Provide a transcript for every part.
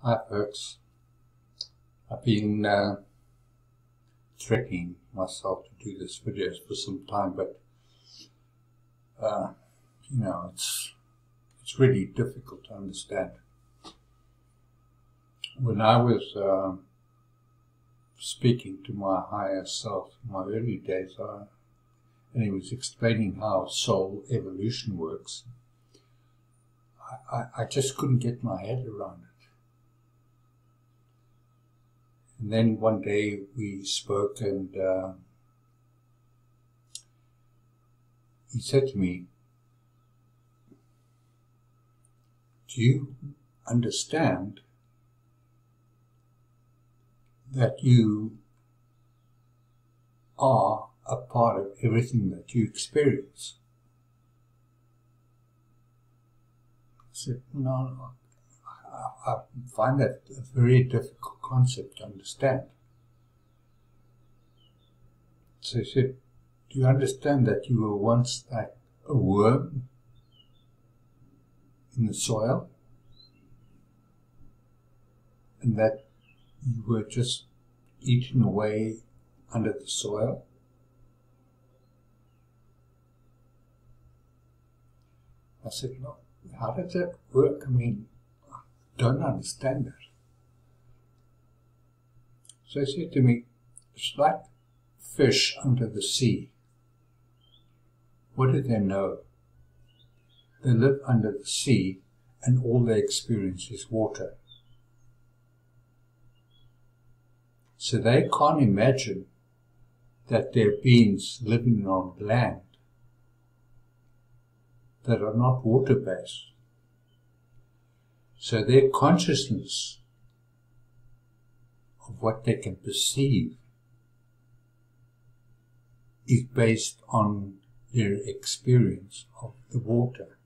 Hi folks, I've been threatening myself to do this videos for some time, but you know, it's really difficult to understand. When I was speaking to my higher self in my early days, and he was explaining how soul evolution works, I just couldn't get my head around it. And then one day we spoke, and he said to me, "Do you understand that you are a part of everything that you experience?" I said, "No, I find that a very difficult concept to understand." So he said, "Do you understand that you were once like a worm in the soil, and that you were just eaten away under the soil?" I said, "No, how does that work? I mean, I don't understand that." So he said to me, "It's like fish under the sea. What do they know? They live under the sea, and all they experience is water. So they can't imagine that there are beings living on land that are not water-based. So their consciousness of what they can perceive is based on their experience of the water.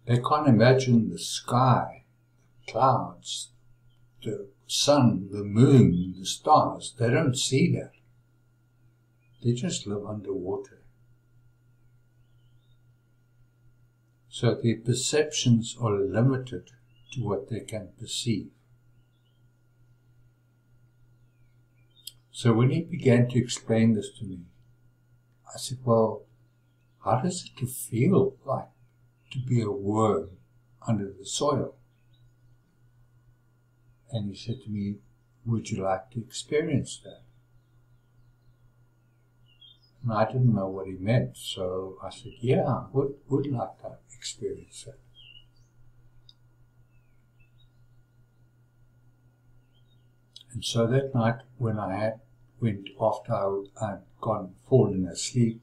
They can't imagine the sky, the clouds, the sun, the moon, the stars. They don't see that. They just live underwater. So their perceptions are limited to what they can perceive." So when he began to explain this to me, I said, "Well, how does it feel like to be a worm under the soil?" And he said to me, "Would you like to experience that?" And I didn't know what he meant, so I said, "Yeah, I would like to experience that." And so that night, when I went after I'd fallen asleep,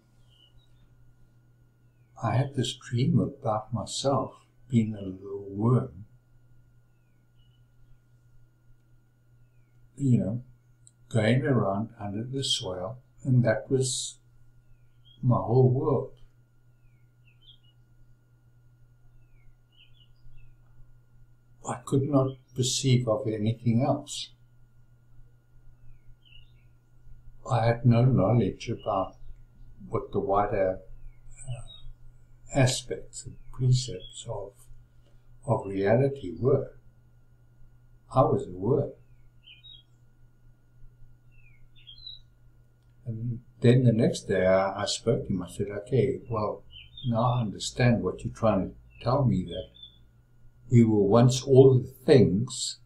I had this dream about myself being a little worm, you know, going around under the soil, and that was my whole world. I could not perceive of anything else. I had no knowledge about what the wider aspects and precepts of reality were. I was a worm. And then the next day I spoke to him. I said, "Okay, well, now I understand what you're trying to tell me, that we were once all the things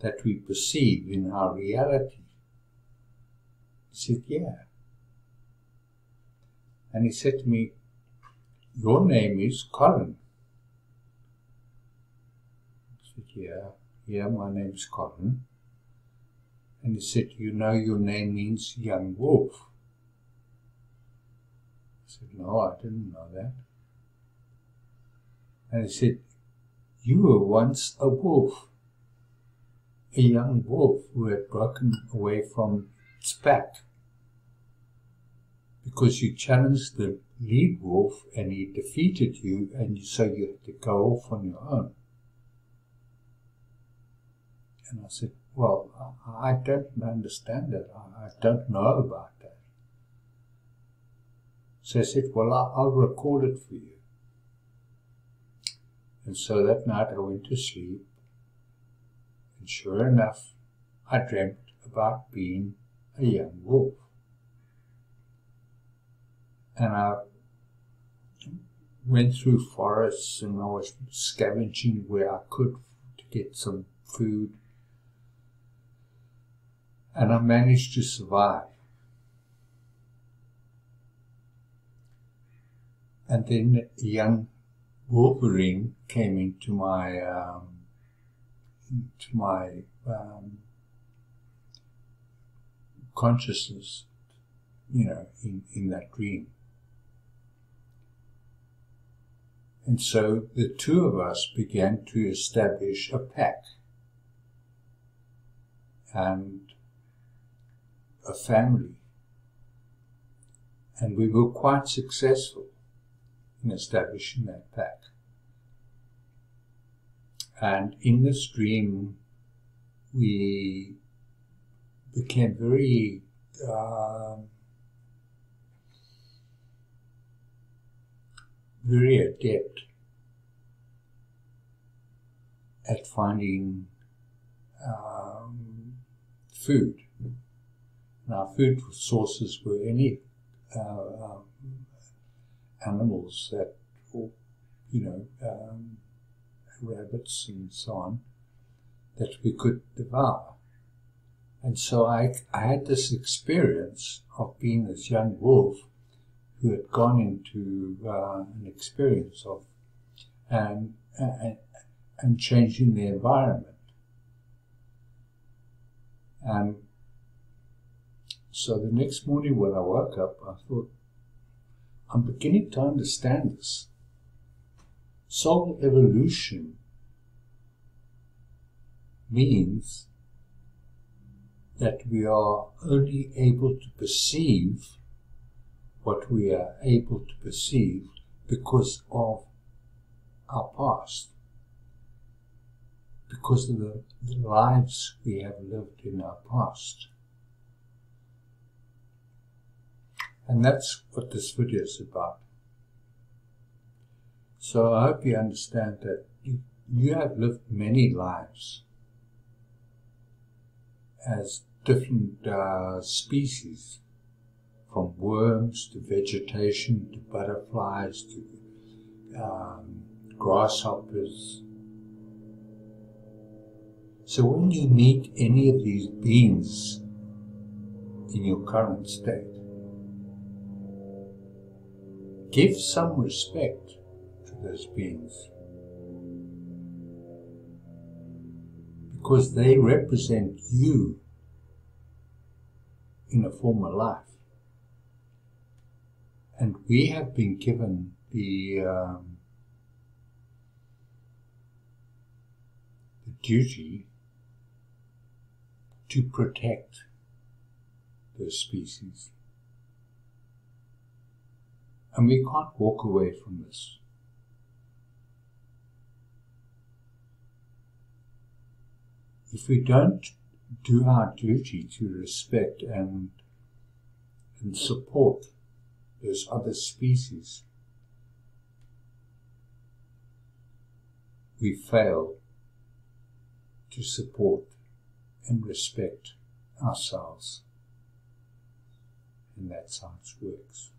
that we perceive in our reality." He said, "Yeah." And he said to me, "Your name is Colin." I said, yeah, my name is Colin." And he said, "You know your name means young wolf." I said, "No, I didn't know that." And he said, "You were once a wolf, a young wolf who had broken away from its pack, because you challenged the lead wolf and he defeated you, and so you had to go off on your own." And I said, "Well, I don't understand that. I don't know about that." So I said, "Well, I'll record it for you." And so that night I went to sleep, and sure enough, I dreamt about being a young wolf. And I went through forests, and I was scavenging where I could to get some food. And I managed to survive. And then a young wolverine came into my consciousness, in that dream. And so the two of us began to establish a pack and a family. And we were quite successful in establishing that pack. And in this dream, we became very very adept at finding food. And our food sources were any animals that, rabbits and so on, that we could devour. And so I had this experience of being this young wolf who had gone into an experience of and changing the environment. And so the next morning when I woke up, I thought, I'm beginning to understand this. Soul evolution means that we are only able to perceive what we are able to perceive because of our past, because of the lives we have lived in our past. And that's what this video is about. So I hope you understand that you have lived many lives as different species, from worms to vegetation to butterflies to grasshoppers. So when you meet any of these beings in your current state, give some respect to those beings, because they represent you in a former life. And we have been given the duty to protect those species. And we can't walk away from this. If we don't do our duty to respect and support those other species, we fail to support and respect ourselves. And that's how it works.